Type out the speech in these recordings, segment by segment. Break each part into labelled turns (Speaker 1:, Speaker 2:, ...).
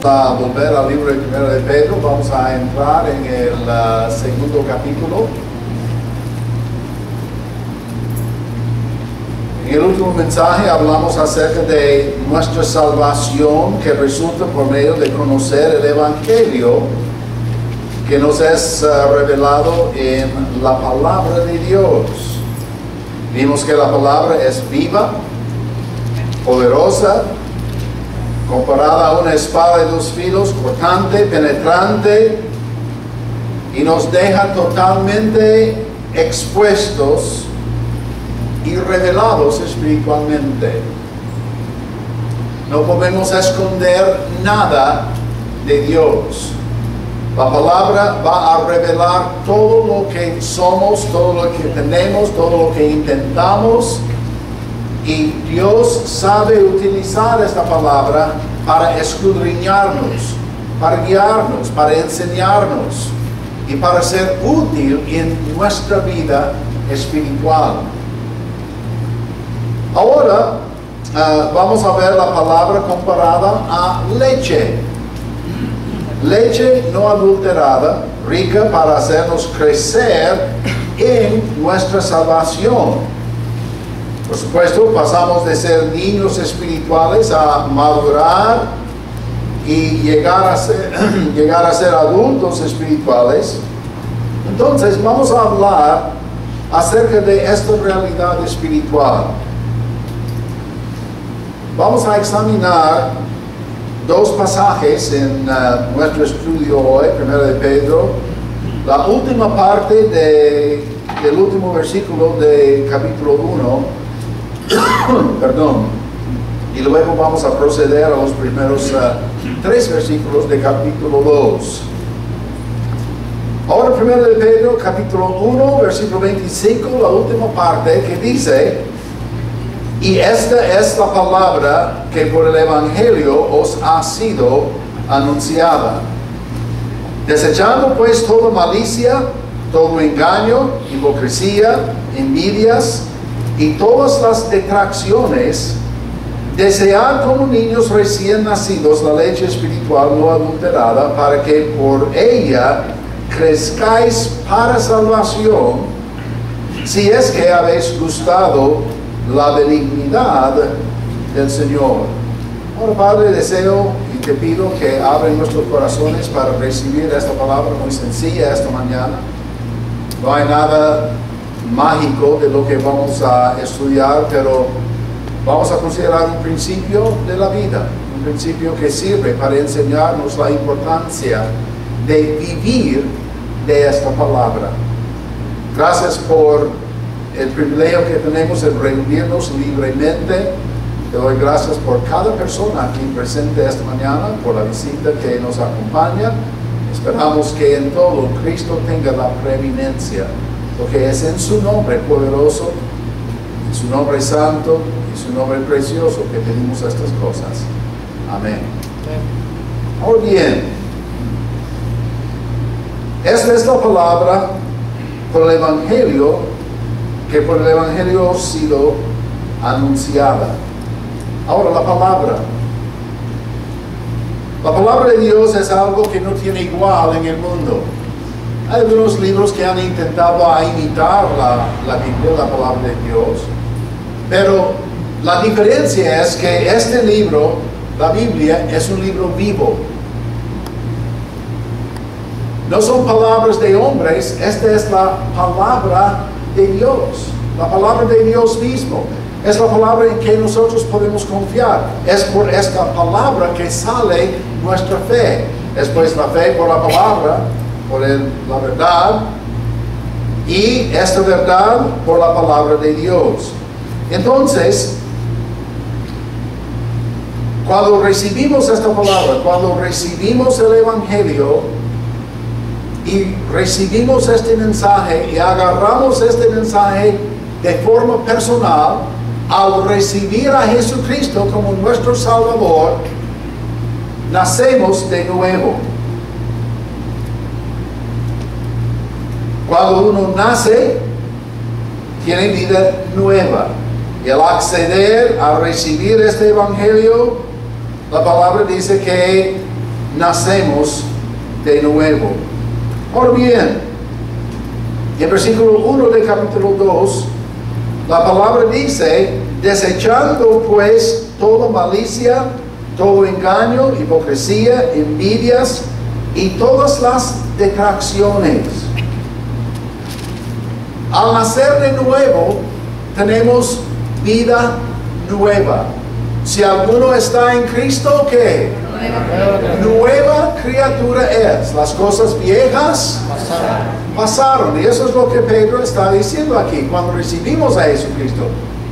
Speaker 1: A volver al libro de 1 de Pedro, vamos a entrar en el segundo capítulo. En el último mensaje hablamos acerca de nuestra salvación que resulta por medio de conocer el Evangelio que nos es revelado en la palabra de Dios. Vimos que la palabra es viva, poderosa, comparada a una espada de dos filos, cortante, penetrante, y nos deja totalmente expuestos y revelados espiritualmente. No podemos esconder nada de Dios. La palabra va a revelar todo lo que somos, todo lo que tenemos, todo lo que intentamos. Y Dios sabe utilizar esta palabra para escudriñarnos, para guiarnos, para enseñarnos y para ser útil en nuestra vida espiritual. Ahora vamos a ver la palabra comparada a leche. Leche no adulterada, rica para hacernos crecer en nuestra salvación. Por supuesto, pasamos de ser niños espirituales a madurar y llegar a ser adultos espirituales. Entonces, vamos a hablar acerca de esta realidad espiritual. Vamos a examinar dos pasajes en nuestro estudio hoy, 1 de Pedro. La última parte del último versículo de capítulo 1. Perdón, y luego vamos a proceder a los primeros 3 versículos de capítulo 2. Ahora 1 de Pedro, capítulo 1, versículo 25, la última parte que dice: y esta es la palabra que por el Evangelio os ha sido anunciada. Desechando pues toda malicia, todo engaño, hipocresía, envidias y todas las detracciones, desead como niños recién nacidos la leche espiritual no adulterada, para que por ella crezcáis para salvación, si es que habéis gustado la benignidad del Señor. Ahora, Padre, deseo y te pido que abren nuestros corazones para recibir esta palabra muy sencilla esta mañana. No hay nada mágico de lo que vamos a estudiar, pero vamos a considerar un principio de la vida, un principio que sirve para enseñarnos la importancia de vivir de esta palabra. Gracias por el privilegio que tenemos de reunirnos libremente. Te doy gracias por cada persona aquí presente esta mañana, por la visita que nos acompaña. Esperamos que en todo Cristo tenga la preeminencia, porque es en su nombre poderoso, en su nombre santo y su nombre precioso que pedimos estas cosas. Amén. Ahora bien, esta es la palabra por el Evangelio, que por el Evangelio ha sido anunciada. Ahora, la palabra de Dios es algo que no tiene igual en el mundo. Hay algunos libros que han intentado imitar la Biblia, la palabra de Dios, pero la diferencia es que este libro, la Biblia, es un libro vivo. No son palabras de hombres, esta es la palabra de Dios, la palabra de Dios mismo. Es la palabra en que nosotros podemos confiar. Es por esta palabra que sale nuestra fe. Es pues la fe por la palabra, por la verdad, y esta verdad por la palabra de Dios. Entonces, cuando recibimos esta palabra, cuando recibimos el Evangelio y recibimos este mensaje y agarramos este mensaje de forma personal, al recibir a Jesucristo como nuestro Salvador, nacemos de nuevo. Cuando uno nace, tiene vida nueva. Y al acceder a recibir este Evangelio, la palabra dice que nacemos de nuevo. Ahora bien, en versículo 1 del capítulo 2, la palabra dice, desechando pues toda malicia, todo engaño, hipocresía, envidias y todas las detracciones. Al nacer de nuevo, tenemos vida nueva. Si alguno está en Cristo, ¿qué? Nueva criatura es. Las cosas viejas pasaron. Y eso es lo que Pedro está diciendo aquí. Cuando recibimos a Jesucristo,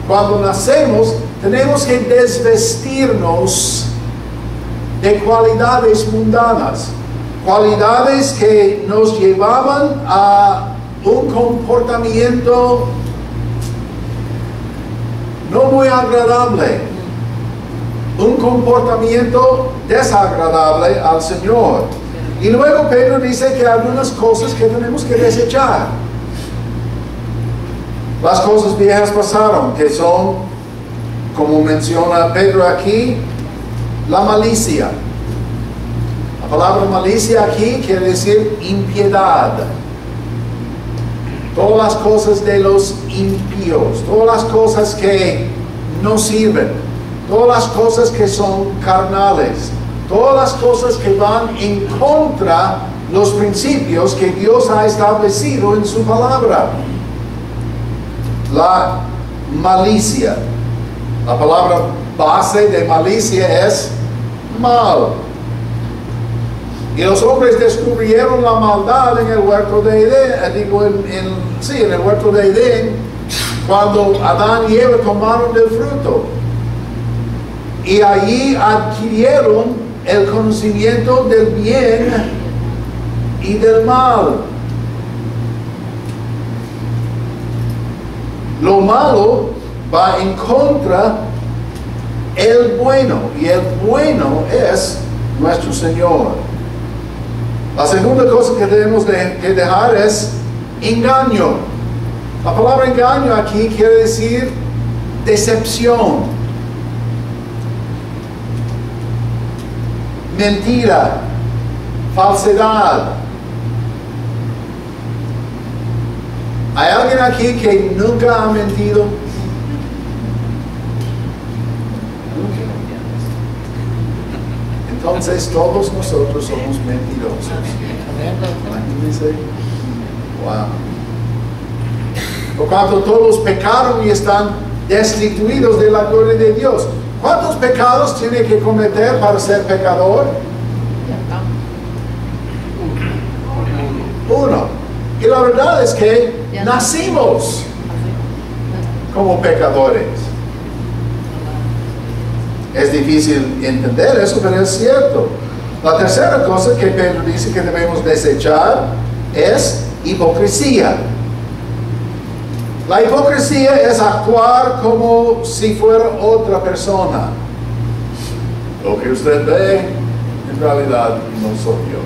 Speaker 1: cuando nacemos, tenemos que desvestirnos de cualidades mundanas. Cualidades que nos llevaban a un comportamiento no muy agradable. Un comportamiento desagradable al Señor. Y luego Pedro dice que hay algunas cosas que tenemos que desechar. Las cosas viejas pasaron, que son, como menciona Pedro aquí, la malicia. La palabra malicia aquí quiere decir impiedad. Todas las cosas de los impíos, todas las cosas que no sirven. Todas las cosas que son carnales, todas las cosas que van en contra de los principios que Dios ha establecido en su palabra. La malicia. La palabra base de malicia es mal. Y los hombres descubrieron la maldad en el huerto de Edén, en el huerto de Edén, cuando Adán y Eva tomaron del fruto. Y allí adquirieron el conocimiento del bien y del mal. Lo malo va en contra del bueno, y el bueno es nuestro Señor. La segunda cosa que tenemos que dejar es engaño. La palabra engaño aquí quiere decir decepción. Mentira, falsedad. ¿Hay alguien aquí que nunca ha mentido? Entonces todos nosotros somos mentirosos. Imagínense. Wow. Por cuanto todos pecaron y están destituidos de la gloria de Dios. ¿Cuántos pecados tiene que cometer para ser pecador? Uno. Y la verdad es que nacimos como pecadores. Es difícil entender eso, pero es cierto. La tercera cosa que Pedro dice que debemos desechar es hipocresía. La hipocresía es actuar como si fuera otra persona. Lo que usted ve, en realidad no soy yo.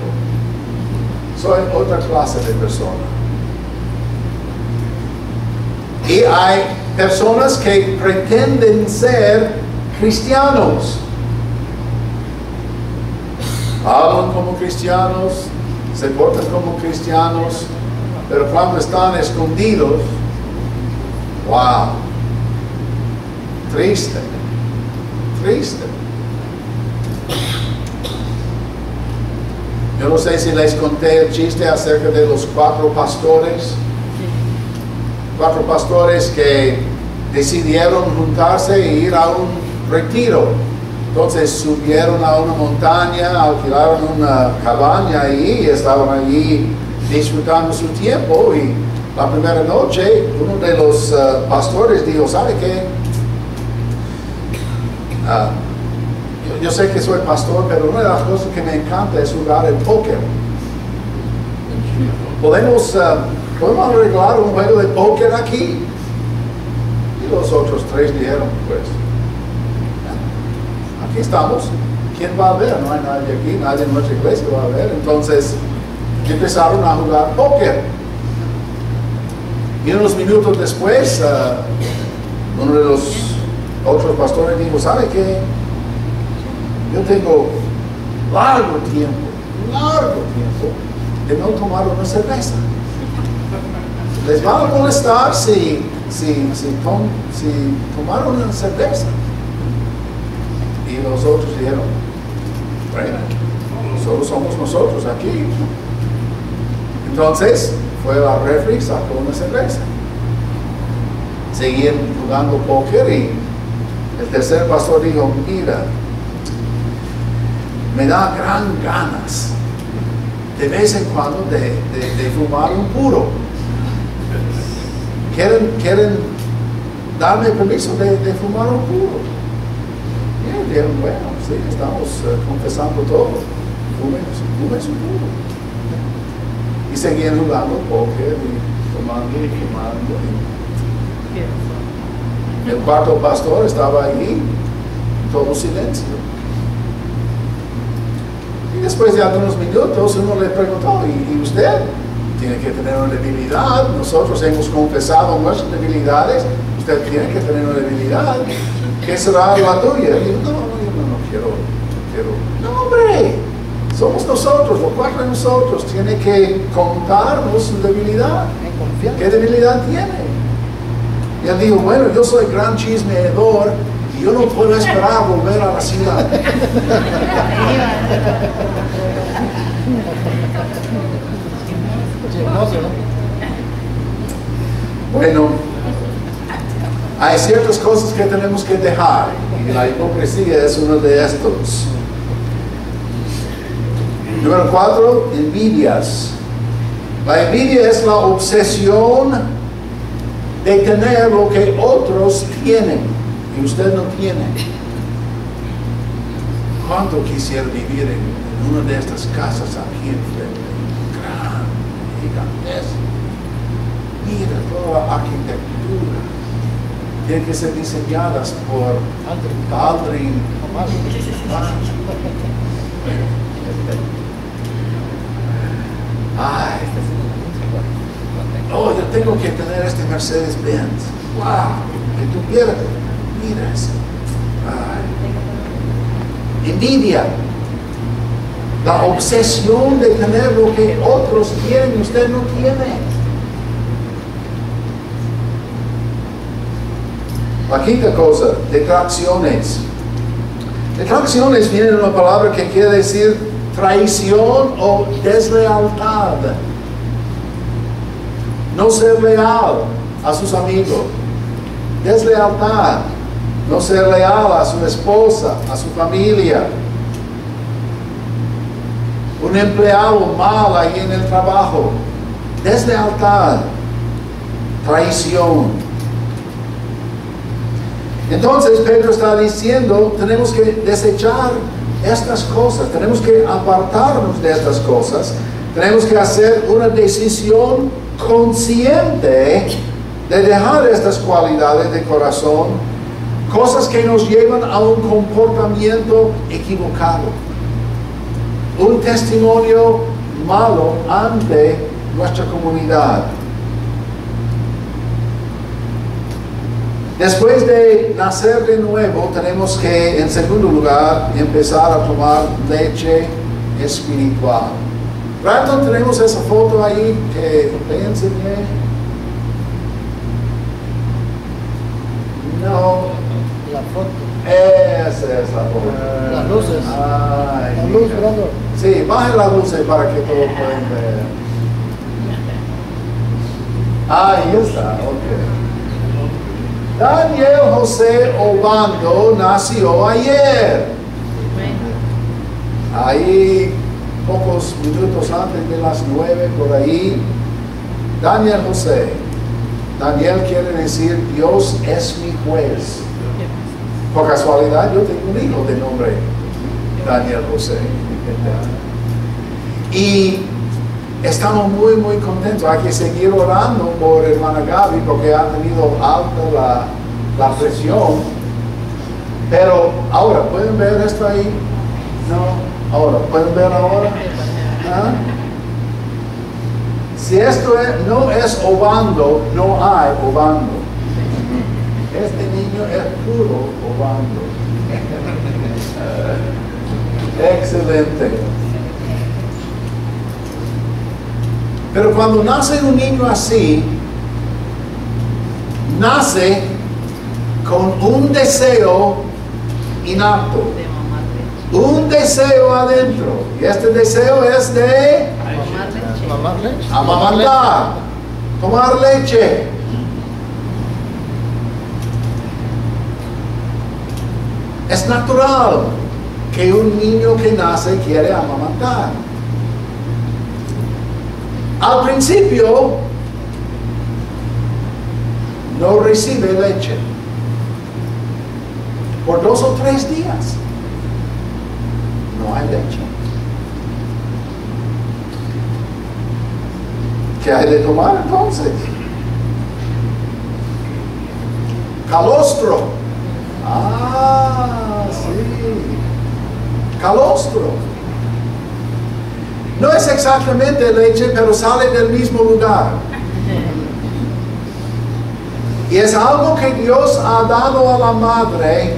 Speaker 1: Soy otra clase de persona. Y hay personas que pretenden ser cristianos. Hablan como cristianos, se portan como cristianos, pero cuando están escondidos, wow, triste, triste. Yo no sé si les conté el chiste acerca de los 4 pastores. 4 pastores que decidieron juntarse e ir a un retiro. Entonces subieron a una montaña, alquilaron una cabaña ahí y estaban allí disfrutando su tiempo. Y la primera noche, uno de los pastores dijo, ¿sabe qué? Yo sé que soy pastor, pero una de las cosas que me encanta es jugar el póker. ¿Podemos arreglar un juego de póker aquí? Y los otros 3 dijeron, pues, aquí estamos. ¿Quién va a ver? No hay nadie aquí, nadie en nuestra iglesia va a ver. Entonces empezaron a jugar póker. Y unos minutos después, uno de los otros pastores dijo, ¿sabe qué? Yo tengo largo tiempo de no tomar una cerveza. Les va a molestar si tomaron una cerveza. Y los otros dijeron, bueno, solo somos nosotros aquí. Entonces fue a la refri, sacó una cerveza. Seguían jugando póker y el tercer pastor dijo, mira, me da gran ganas de vez en cuando de fumar un puro. ¿Quieren darme permiso de fumar un puro? Y ellos dijeron, bueno, sí, estamos confesando todo. Fumes un puro. Y seguían jugando póker y fumando y fumando. El cuarto pastor estaba allí, todo silencio. Y después de algunos minutos uno le preguntó, ¿y usted? Tiene que tener una debilidad. Nosotros hemos confesado nuestras debilidades. Usted tiene que tener una debilidad. ¿Qué será la tuya? Y yo, no quiero. No, hombre, somos nosotros, los cuatro de nosotros. Tiene que contarnos su debilidad. ¿Qué debilidad tiene? Y él dijo, bueno, yo soy gran chismeador y yo no puedo esperar volver a la ciudad. Bueno, hay ciertas cosas que tenemos que dejar y la hipocresía es uno de estos. Número 4, envidias. La envidia es la obsesión de tener lo que otros tienen y usted no tiene. ¿Cuánto quisiera vivir en una de estas casas aquí enfrente? Mira toda la arquitectura. Tiene que ser diseñadas por Aldrin. Ay, oh, yo tengo que tener este Mercedes-Benz. Wow, que tuviera. Mira eso. Ay. Envidia. La obsesión de tener lo que otros tienen y usted no tiene. La quinta cosa, detracciones. Detracciones viene de una palabra que quiere decir traición o deslealtad. No ser leal a sus amigos. Deslealtad. No ser leal a su esposa, a su familia. Un empleado mal ahí en el trabajo. Deslealtad. Traición. Entonces Pedro está diciendo, tenemos que desechar estas cosas, tenemos que apartarnos de estas cosas, tenemos que hacer una decisión consciente de dejar estas cualidades de corazón, cosas que nos llevan a un comportamiento equivocado, un testimonio malo ante nuestra comunidad. Después de nacer de nuevo, tenemos que, en segundo lugar, empezar a tomar leche espiritual. Brandon, tenemos esa foto ahí que te enseñé. No.
Speaker 2: La foto.
Speaker 1: Esa es la foto.
Speaker 2: Las luces.
Speaker 1: Ay,
Speaker 2: la luz, Brandon.
Speaker 1: sí, bajen las luces para que todos puedan ver. Ahí está, ok. Daniel José Obando nació ayer. Ahí, pocos minutos antes de las 9, por ahí. Daniel José. Daniel quiere decir Dios es mi juez. Por casualidad, yo tengo un hijo de nombre Daniel José. Y estamos muy, muy contentos. Hay que seguir orando por hermana Gaby porque ha tenido alta la presión. Pero ahora, ¿pueden ver esto ahí? No, ahora, ¿pueden ver ahora? ¿Ah? Si esto no es Obando, no hay Obando. Este niño es puro Obando. Excelente. Pero cuando nace un niño así, nace con un deseo innato, un deseo adentro. Y este deseo es de
Speaker 2: Mamar leche.
Speaker 1: amamantar, tomar leche. Es natural que un niño que nace quiere amamantar. Al principio no recibe leche por 2 o 3 días. No hay leche. ¿Qué hay de tomar entonces? Calostro. Ah, sí. Calostro. No es exactamente leche, pero sale del mismo lugar. Y es algo que Dios ha dado a la madre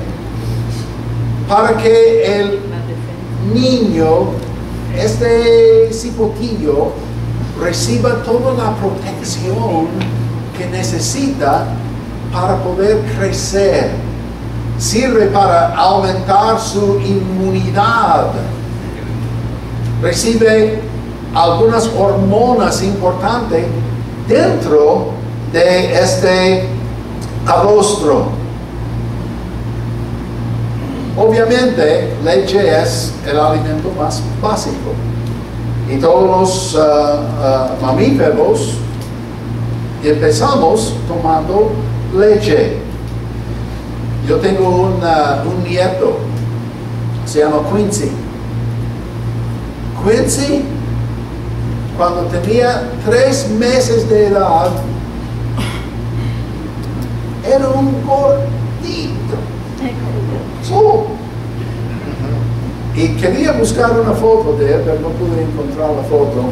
Speaker 1: para que el niño, este cipotillo, reciba toda la protección que necesita para poder crecer. Sirve para aumentar su inmunidad. Recibe algunas hormonas importantes dentro de este calostro. Obviamente, leche es el alimento más básico. Y todos los mamíferos empezamos tomando leche. Yo tengo un nieto, se llama Quincy. Quincy, cuando tenía 3 meses de edad, era un gordito. Y quería buscar una foto de él, pero no pude encontrar la foto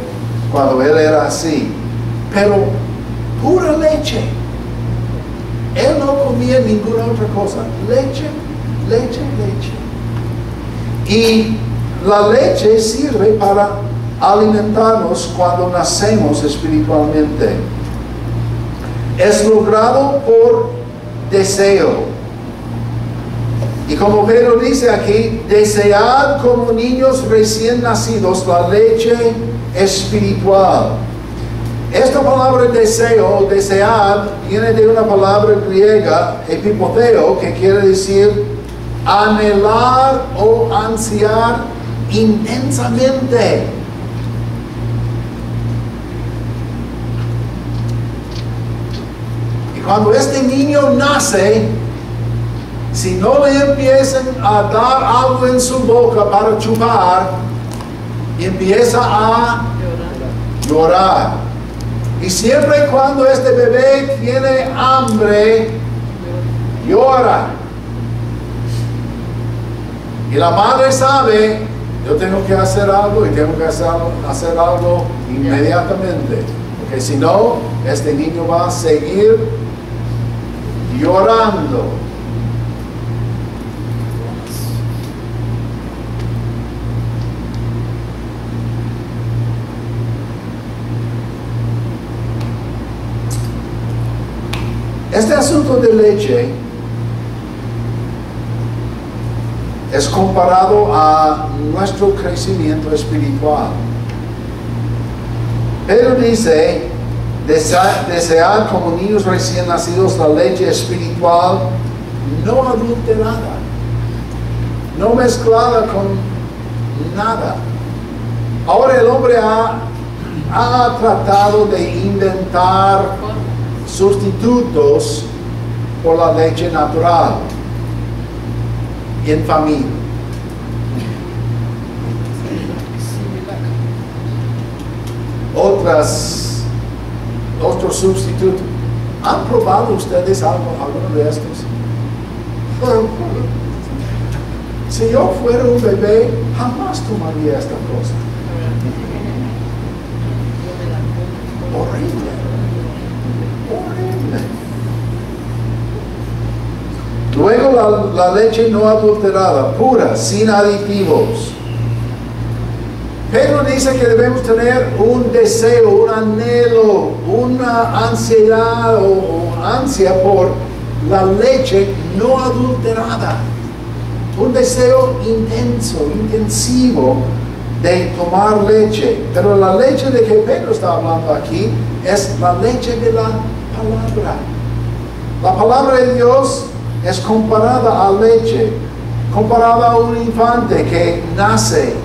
Speaker 1: cuando él era así. Pero pura leche. Él no comía ninguna otra cosa. Leche, leche, leche. Y la leche sirve para alimentarnos cuando nacemos espiritualmente. Es logrado por deseo. Y como Pedro dice aquí, desead como niños recién nacidos la leche espiritual. Esta palabra deseo, desead, viene de una palabra griega, epipoteo, que quiere decir anhelar o ansiar intensamente. Y cuando este niño nace, si no le empiezan a dar algo en su boca para chupar, empieza a llorar. Y siempre y cuando este bebé tiene hambre, llora. Y la madre sabe, yo tengo que hacer algo y tengo que hacer algo inmediatamente. Porque si no, este niño va a seguir llorando. Este asunto de leche es comparado a nuestro crecimiento espiritual. Pedro dice, desead como niños recién nacidos la leche espiritual no adulterada, no mezclada con nada. Ahora el hombre ha tratado de inventar sustitutos por la leche natural en familia. Otros sustitutos. ¿Han probado ustedes alguno de estos? Si yo fuera un bebé, jamás tomaría esta cosa. Horrible. Luego la leche no adulterada, pura, sin aditivos. Pedro dice que debemos tener un deseo, un anhelo, una ansiedad o ansia por la leche no adulterada. Un deseo intenso, intensivo de tomar leche. Pero la leche de que Pedro está hablando aquí es la leche de la palabra. La palabra de Dios es comparada a leche, comparada a un infante que nace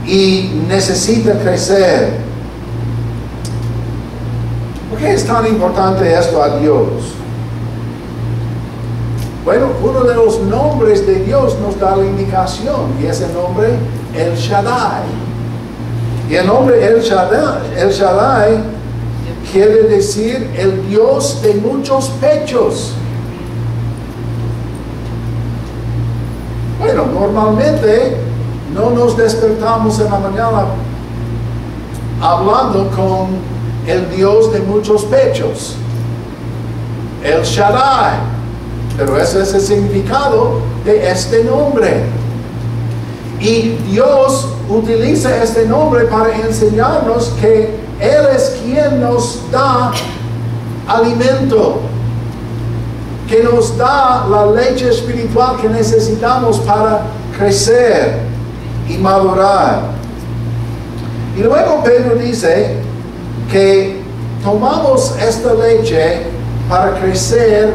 Speaker 1: y necesita crecer. ¿Por qué es tan importante esto a Dios? Bueno, uno de los nombres de Dios nos da la indicación, y es el nombre El Shaddai. Y el nombre El Shaddai quiere decir el Dios de muchos pechos. Bueno, normalmente no nos despertamos en la mañana hablando con el Dios de muchos pechos, El Shaddai. Pero ese es el significado de este nombre. Y Dios utiliza este nombre para enseñarnos que Él es quien nos da alimento, que nos da la leche espiritual que necesitamos para crecer y madurar. Y luego Pedro dice que tomamos esta leche para crecer,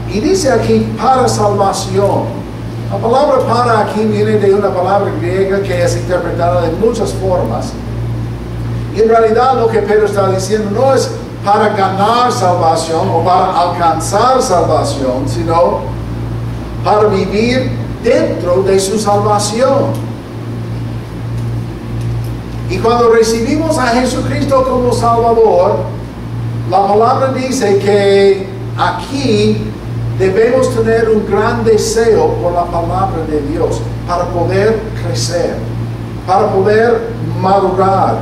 Speaker 1: y dice aquí para salvación. La palabra para aquí viene de una palabra griega que es interpretada de muchas formas. Y en realidad lo que Pedro está diciendo no es para ganar salvación o para alcanzar salvación, sino para vivir dentro de su salvación. Y cuando recibimos a Jesucristo como Salvador, la palabra dice que aquí debemos tener un gran deseo por la palabra de Dios para poder crecer, para poder madurar.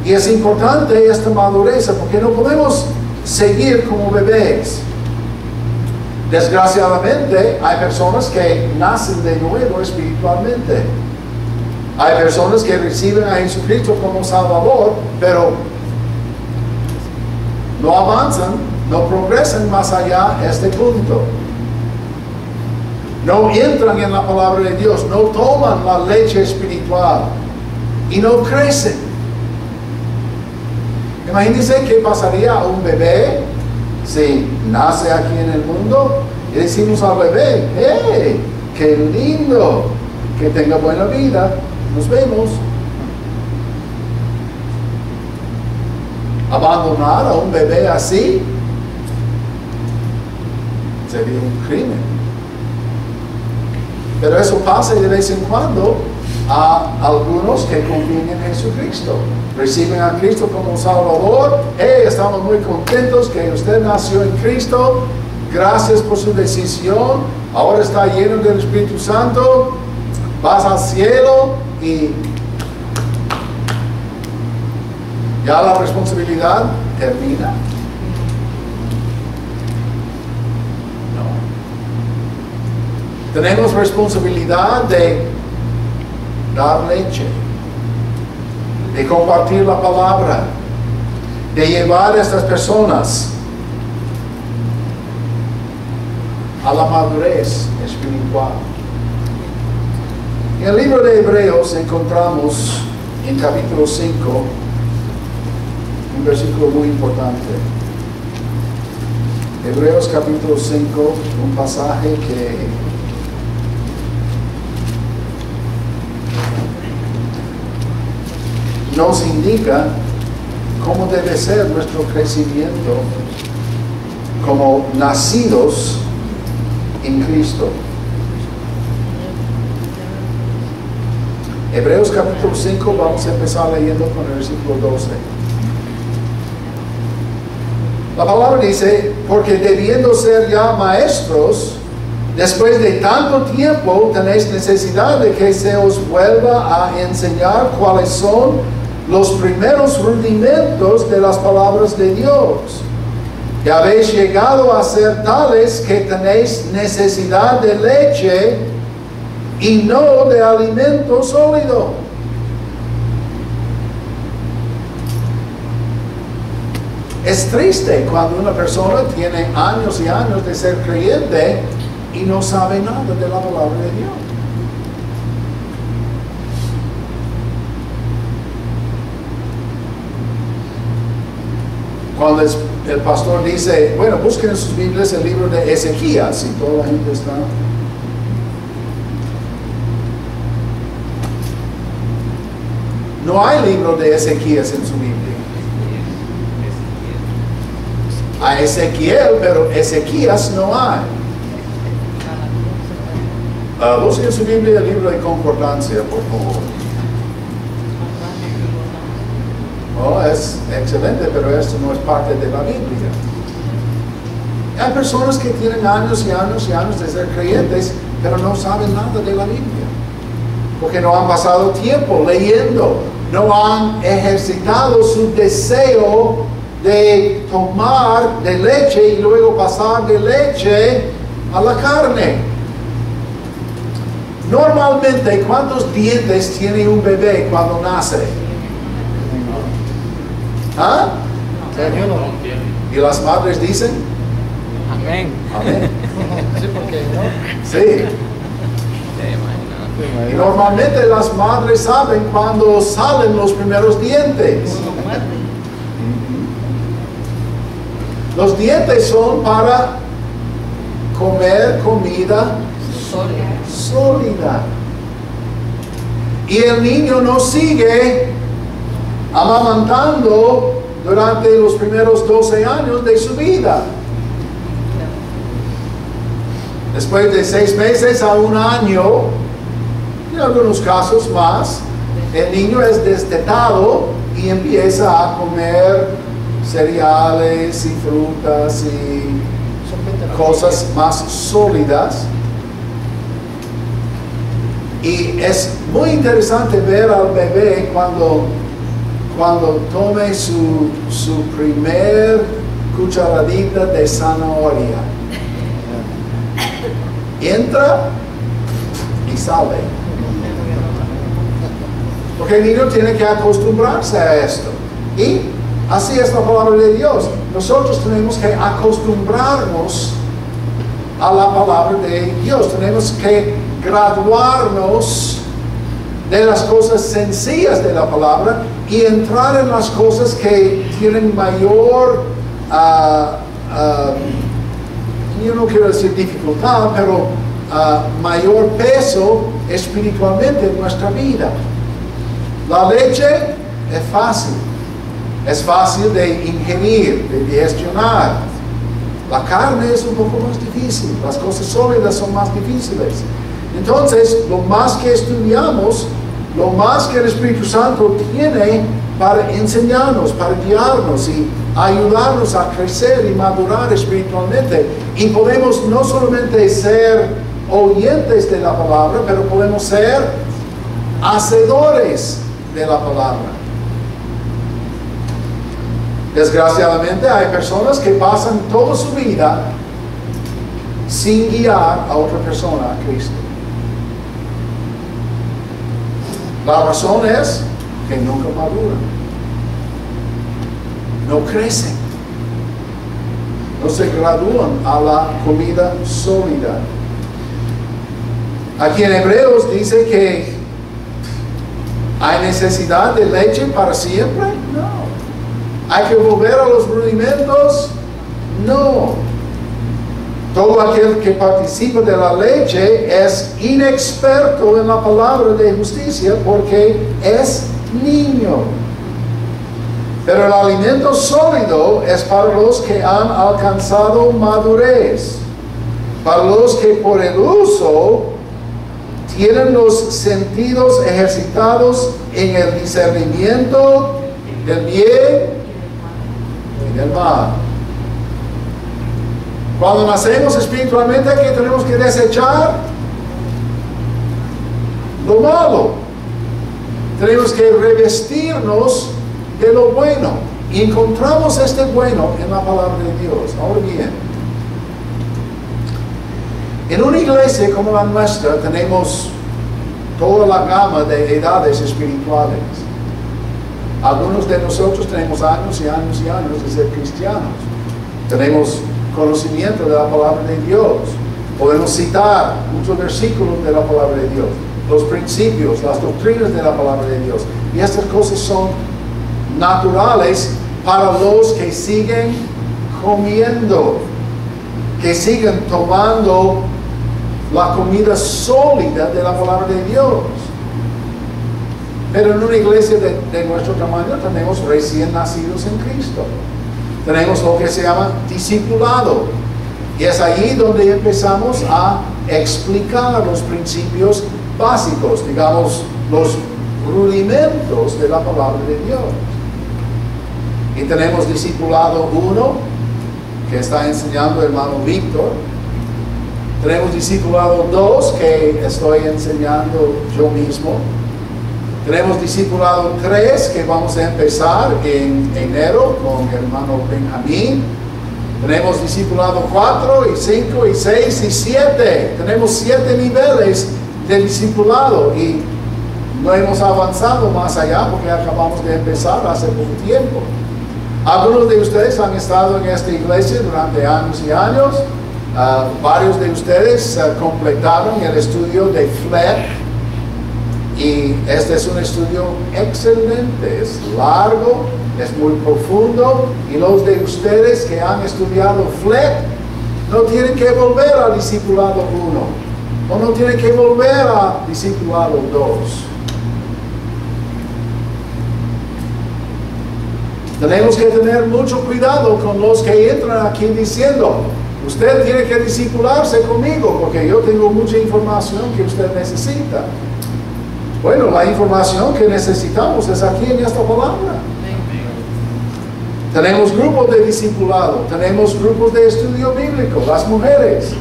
Speaker 1: Y es importante esta madurez porque no podemos seguir como bebés. Desgraciadamente hay personas que nacen de nuevo espiritualmente. Hay personas que reciben a Jesucristo como Salvador, pero no avanzan, no progresan más allá de este punto. No entran en la palabra de Dios, no toman la leche espiritual y no crecen. Imagínense qué pasaría a un bebé si nace aquí en el mundo y decimos al bebé: ¡hey! ¡Qué lindo! Que tenga buena vida. Nos vemos. Abandonar a un bebé así sería un crimen. Pero eso pasa de vez en cuando a algunos que confían en Jesucristo. Reciben a Cristo como Salvador. Hey, estamos muy contentos que usted nació en Cristo. Gracias por su decisión. Ahora está lleno del Espíritu Santo. Vas al cielo y ya la responsabilidad termina. No. Tenemos responsabilidad de dar leche, de compartir la palabra, de llevar a estas personas a la madurez espiritual. En el libro de Hebreos encontramos en capítulo 5 un versículo muy importante. Hebreos capítulo 5, un pasaje que nos indica cómo debe ser nuestro crecimiento como nacidos en Cristo. Hebreos capítulo 5, vamos a empezar leyendo con el versículo 12. La palabra dice: porque debiendo ser ya maestros, después de tanto tiempo tenéis necesidad de que se os vuelva a enseñar cuáles son los primeros rudimentos de las palabras de Dios. Y habéis llegado a ser tales que tenéis necesidad de leche y no de alimento sólido. Es triste cuando una persona tiene años y años de ser creyente y no sabe nada de la palabra de Dios. Cuando el pastor dice, bueno, busquen en sus Biblias el libro de Ezequías, y toda la gente está... No hay libro de Ezequías en su Biblia. Hay Ezequiel, pero Ezequías no hay. Busquen en su Biblia el libro de Concordancia, por favor. Oh, es excelente, pero esto no es parte de la Biblia. Hay personas que tienen años y años y años de ser creyentes, pero no saben nada de la Biblia. Porque no han pasado tiempo leyendo, no han ejercitado su deseo de tomar de leche y luego pasar de leche a la carne. Normalmente, ¿cuántos dientes tiene un bebé cuando nace? ¿Ah? ¿Y las madres dicen?
Speaker 2: Amén.
Speaker 1: Amén.
Speaker 2: Sí, porque no.
Speaker 1: Sí. Y normalmente las madres saben cuando salen los primeros dientes. Los dientes son para comer comida sólida. Y el niño no sigue amamantando durante los primeros 12 años de su vida. Después de 6 meses a 1 año, en algunos casos más, el niño es destetado y empieza a comer cereales y frutas y cosas más sólidas. Y es muy interesante ver al bebé cuando tome su primer cucharadita de zanahoria. Entra y sale. Porque el niño tiene que acostumbrarse a esto. Y así es la palabra de Dios. Nosotros tenemos que acostumbrarnos a la palabra de Dios. Tenemos que graduarnos de las cosas sencillas de la palabra y entrar en las cosas que tienen mayor, yo no quiero decir dificultad, pero mayor peso espiritualmente en nuestra vida. La leche es fácil de ingerir, de digestionar. La carne es un poco más difícil, las cosas sólidas son más difíciles. Entonces, lo más que estudiamos, lo más que el Espíritu Santo tiene para enseñarnos, para guiarnos y ayudarnos a crecer y madurar espiritualmente. Y podemos no solamente ser oyentes de la palabra, pero podemos ser hacedores de la palabra. Desgraciadamente hay personas que pasan toda su vida sin guiar a otra persona a Cristo. La razón es que nunca maduran, no crecen, no se gradúan a la comida sólida. Aquí en Hebreos dice que ¿hay necesidad de leche para siempre? No. ¿Hay que volver a los rudimentos? No. Todo aquel que participa de la leche es inexperto en la palabra de justicia porque es niño. Pero el alimento sólido es para los que han alcanzado madurez, para los que por el uso tienen los sentidos ejercitados en el discernimiento del bien y del mal. Cuando nacemos espiritualmente, ¿qué tenemos que desechar? Lo malo. Tenemos que revestirnos de lo bueno. Y encontramos este bueno en la palabra de Dios. Ahora bien, en una iglesia como la nuestra tenemos toda la gama de edades espirituales. Algunos de nosotros tenemos años y años y años de ser cristianos. Tenemos conocimiento de la palabra de Dios. Podemos citar muchos versículos de la palabra de Dios, los principios, las doctrinas de la palabra de Dios. Y estas cosas son naturales para los que siguen comiendo, que siguen tomando la comida sólida de la palabra de Dios. Pero en una iglesia de nuestro tamaño tenemos recién nacidos en Cristo. Tenemos lo que se llama discipulado. Y es ahí donde empezamos a explicar los principios básicos, digamos, los rudimentos de la palabra de Dios. Y tenemos discipulado 1, que está enseñando el hermano Víctor. Tenemos discipulado 2, que estoy enseñando yo mismo. Tenemos discipulado 3, que vamos a empezar en enero con el hermano Benjamín. Tenemos discipulado 4, y 5, y 6, y 7. Tenemos 7 niveles de discipulado y no hemos avanzado más allá porque acabamos de empezar hace poco tiempo. Algunos de ustedes han estado en esta iglesia durante años y años. Varios de ustedes completaron el estudio de FLEP. Y este es un estudio excelente, es largo, es muy profundo, y los de ustedes que han estudiado FLEP no tienen que volver al discipulado 1, o no tienen que volver al discipulado 2. Tenemos que tener mucho cuidado con los que entran aquí diciendo, usted tiene que discipularse conmigo, porque yo tengo mucha información que usted necesita. Bueno, la información que necesitamos es aquí en esta palabra. Tenemos grupos de discipulado, tenemos grupos de estudio bíblico. Las mujeres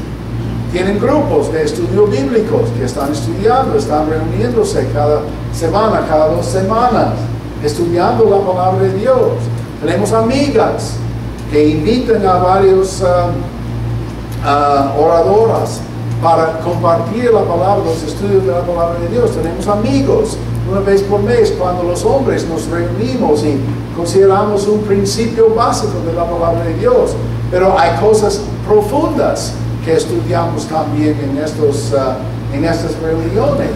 Speaker 1: tienen grupos de estudio bíblicos que están estudiando, están reuniéndose cada semana, cada 2 semanas, estudiando la palabra de Dios. Tenemos amigas que invitan a varios oradoras para compartir la palabra, los estudios de la palabra de Dios. Tenemos amigos, una vez por mes, cuando los hombres nos reunimos y consideramos un principio básico de la palabra de Dios. Pero hay cosas profundas que estudiamos también en estas reuniones.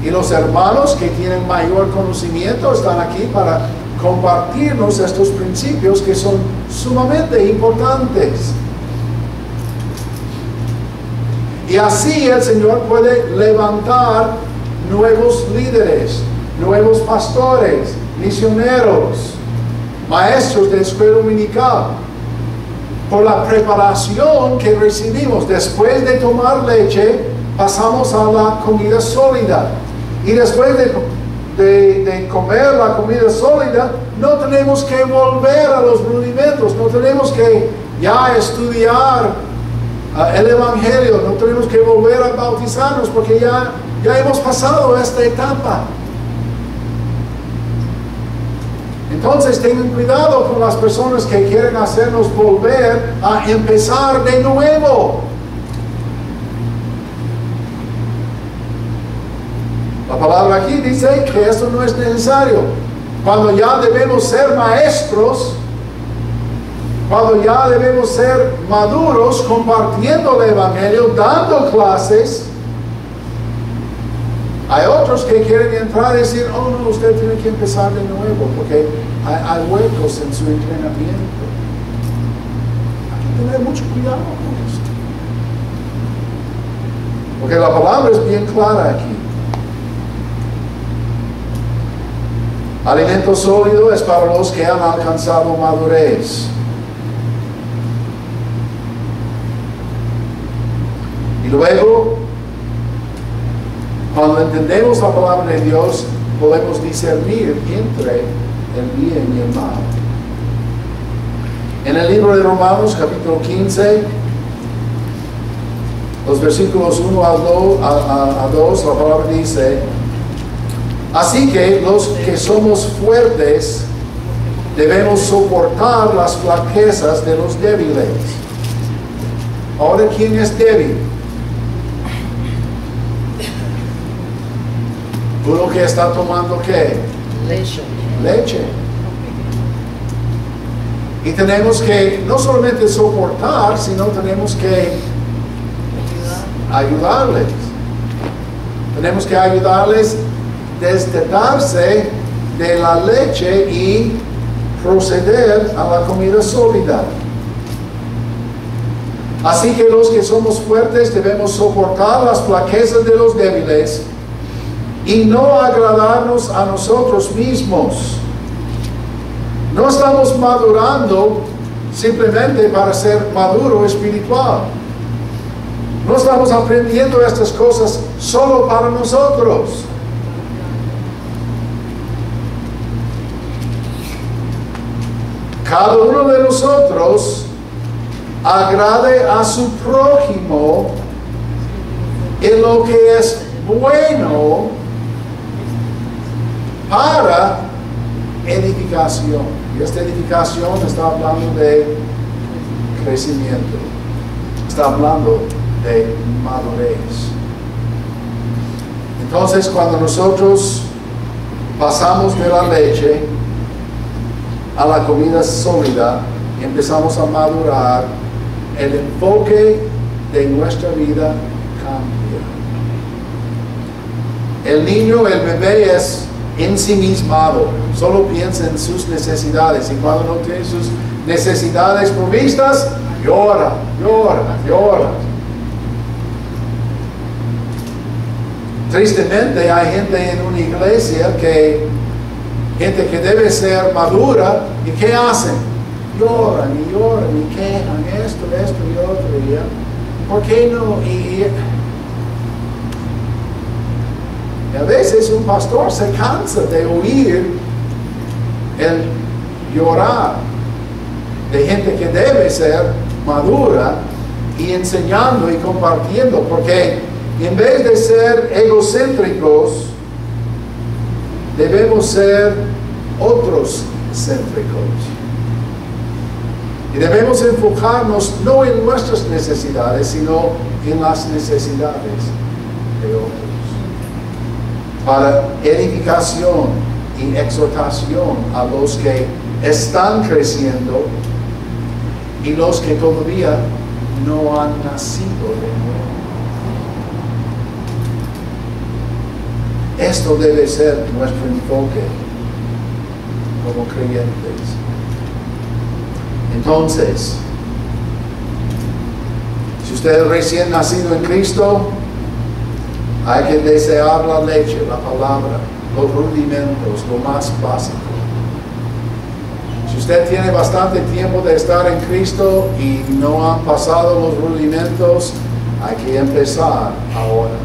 Speaker 1: Y los hermanos que tienen mayor conocimiento están aquí para compartirnos estos principios que son sumamente importantes. Y así el Señor puede levantar nuevos líderes, nuevos pastores, misioneros, maestros de escuela dominical, por la preparación que recibimos. Después de tomar leche, pasamos a la comida sólida. Y después de comer la comida sólida, no tenemos que volver a los rudimentos, no tenemos que ya estudiar el Evangelio, no tenemos que volver a bautizarnos porque ya hemos pasado esta etapa. Entonces tengan cuidado con las personas que quieren hacernos volver a empezar de nuevo. La palabra aquí dice que esto no es necesario. Cuando ya debemos ser maestros, cuando ya debemos ser maduros, compartiendo el Evangelio, dando clases, hay otros que quieren entrar y decir, oh no, usted tiene que empezar de nuevo, porque hay huecos en su entrenamiento. Hay que tener mucho cuidado con esto. Porque la palabra es bien clara aquí. Alimento sólido es para los que han alcanzado madurez. Y luego, cuando entendemos la palabra de Dios, podemos discernir entre el bien y el mal. En el libro de Romanos, capítulo 15, los versículos 1 a 2, la palabra dice, así que los que somos fuertes debemos soportar las flaquezas de los débiles. Ahora, ¿quién es débil? Uno que está tomando ¿qué?
Speaker 2: Leche.
Speaker 1: Leche. Y tenemos que no solamente soportar, sino tenemos que ayudarles. Tenemos que ayudarles desde darse de la leche y proceder a la comida sólida. Así que los que somos fuertes debemos soportar las flaquezas de los débiles y no agradarnos a nosotros mismos. No estamos madurando simplemente para ser maduro espiritual. No estamos aprendiendo estas cosas solo para nosotros. Cada uno de nosotros agrade a su prójimo en lo que es bueno para edificación. Y esta edificación está hablando de crecimiento. Está hablando de madurez. Entonces, cuando nosotros pasamos de la leche a la comida sólida y empezamos a madurar, el enfoque de nuestra vida cambia. El niño, el bebé es ensimismado, solo piensa en sus necesidades, y cuando no tiene sus necesidades provistas, llora, llora, llora. Tristemente hay gente en una iglesia gente que debe ser madura, ¿y qué hacen? Lloran y lloran y quejan esto y otro. ¿Por qué no? Y a veces un pastor se cansa de oír el llorar de gente que debe ser madura y enseñando y compartiendo, porque en vez de ser egocéntricos, debemos ser otros céntricos. Y debemos enfocarnos no en nuestras necesidades, sino en las necesidades de otros. Para edificación y exhortación a los que están creciendo y los que todavía no han nacido de nuevo. Esto debe ser nuestro enfoque como creyentes. Entonces, si usted es recién nacido en Cristo, hay que desear la leche, la palabra, los rudimentos, lo más básico. Si usted tiene bastante tiempo de estar en Cristo y no han pasado los rudimentos, hay que empezar ahora.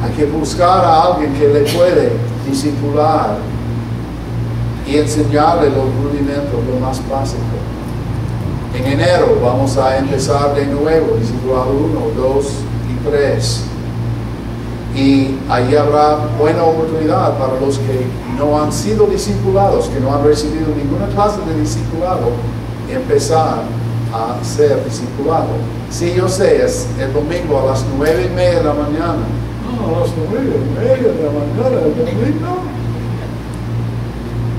Speaker 1: Hay que buscar a alguien que le puede discipular y enseñarle los rudimentos, lo más básico. En enero vamos a empezar de nuevo, discipulado 1, 2 y 3. Y ahí habrá buena oportunidad para los que no han sido discipulados, que no han recibido ninguna clase de discipulado, empezar a ser discipulado. Sí, yo sé, es el domingo a las 9:30 de la mañana. No, a las 9:30 de la mañana, el domingo.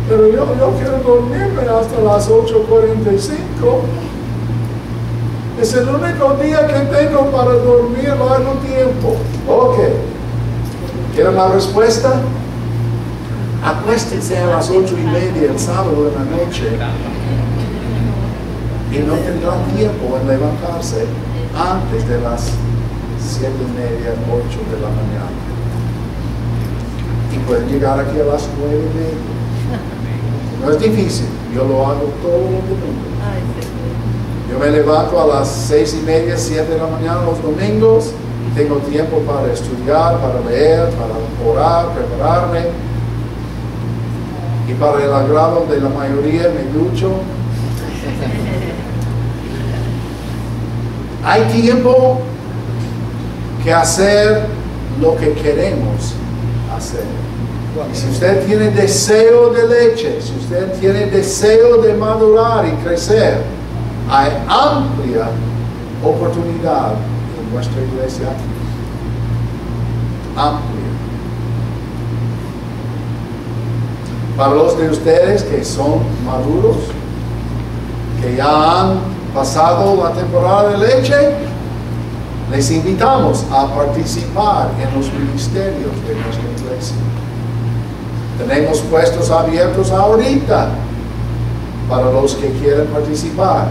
Speaker 1: Pero yo quiero dormirme hasta las 8:45. Es el único día que tengo para dormir largo tiempo. Ok. ¿Quieren la respuesta? Acuéstense a las 8:30 el sábado de la noche y no tendrán tiempo en levantarse antes de las 7:30, 8 de la mañana. Y pueden llegar aquí a las 9:30. No es difícil, yo lo hago todos los domingos. Yo me levanto a las 6:30, 7 de la mañana los domingos. Tengo tiempo para estudiar, para leer, para orar, prepararme. Y para el agrado de la mayoría me ducho. Hay tiempo que hacer lo que queremos hacer. Y si usted tiene deseo de leche, si usted tiene deseo de madurar y crecer, hay amplia oportunidad en nuestra iglesia. Amplia. Para los de ustedes que son maduros, que ya han pasado la temporada de leche, les invitamos a participar en los ministerios de nuestra iglesia. Tenemos puestos abiertos ahorita para los que quieren participar.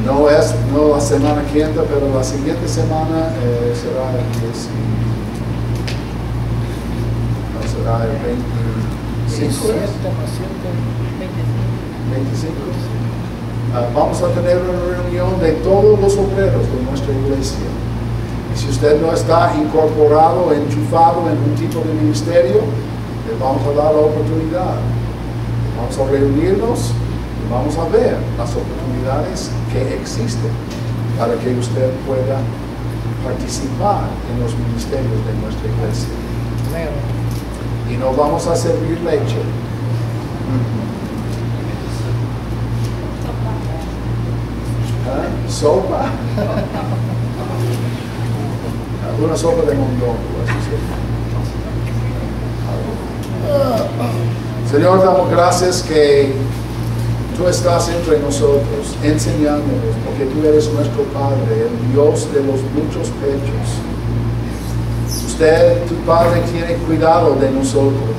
Speaker 1: No la semana que entra, pero la siguiente semana será el 10, no será el 25. 25. Vamos a tener una reunión de todos los obreros de nuestra iglesia. Y si usted no está incorporado, enchufado en un tipo de ministerio, le vamos a dar la oportunidad. Vamos a reunirnos y vamos a ver las oportunidades que existen para que usted pueda participar en los ministerios de nuestra iglesia. Y nos vamos a servir leche. Sopa. Una sopa de mondongo. Señor, damos gracias que tú estás entre nosotros, enseñándonos, porque tú eres nuestro Padre, el Dios de los muchos pechos. Usted, tu Padre, tiene cuidado de nosotros.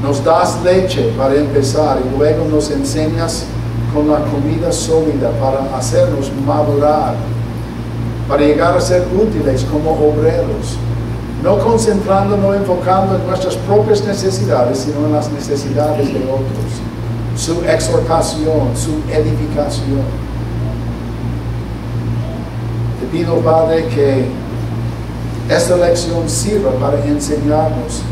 Speaker 1: Nos das leche para empezar y luego nos enseñas con la comida sólida para hacernos madurar, para llegar a ser útiles como obreros, no concentrándonos, enfocando en nuestras propias necesidades, sino en las necesidades de otros, su exhortación, su edificación. Te pido, Padre, que esta lección sirva para enseñarnos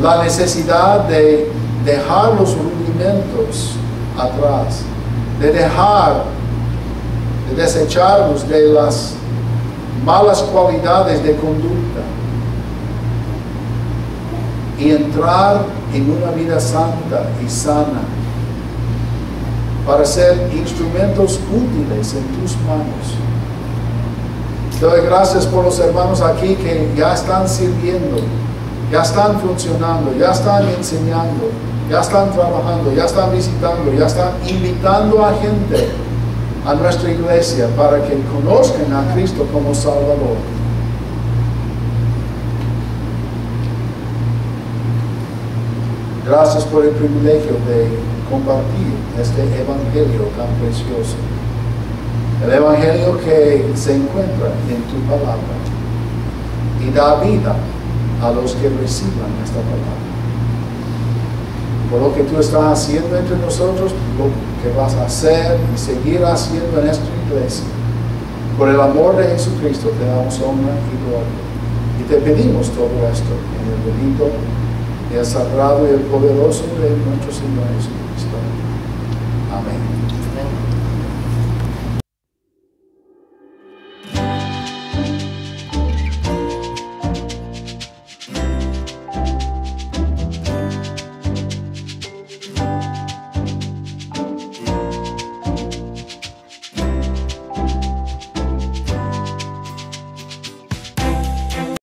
Speaker 1: la necesidad de dejar los rudimentos atrás, de desecharnos de las malas cualidades de conducta y entrar en una vida santa y sana para ser instrumentos útiles en tus manos. Te doy gracias por los hermanos aquí que ya están sirviendo, ya están funcionando, ya están enseñando, ya están trabajando, ya están visitando, ya están invitando a gente a nuestra iglesia para que conozcan a Cristo como Salvador. Gracias por el privilegio de compartir este evangelio tan precioso. El evangelio que se encuentra en tu palabra y da vida a los que reciban esta palabra. Por lo que tú estás haciendo entre nosotros, lo que vas a hacer y seguir haciendo en esta iglesia. Por el amor de Jesucristo te damos honra y gloria. Y te pedimos todo esto en el bendito, el sagrado y el poderoso de nuestro Señor Jesucristo. Amén.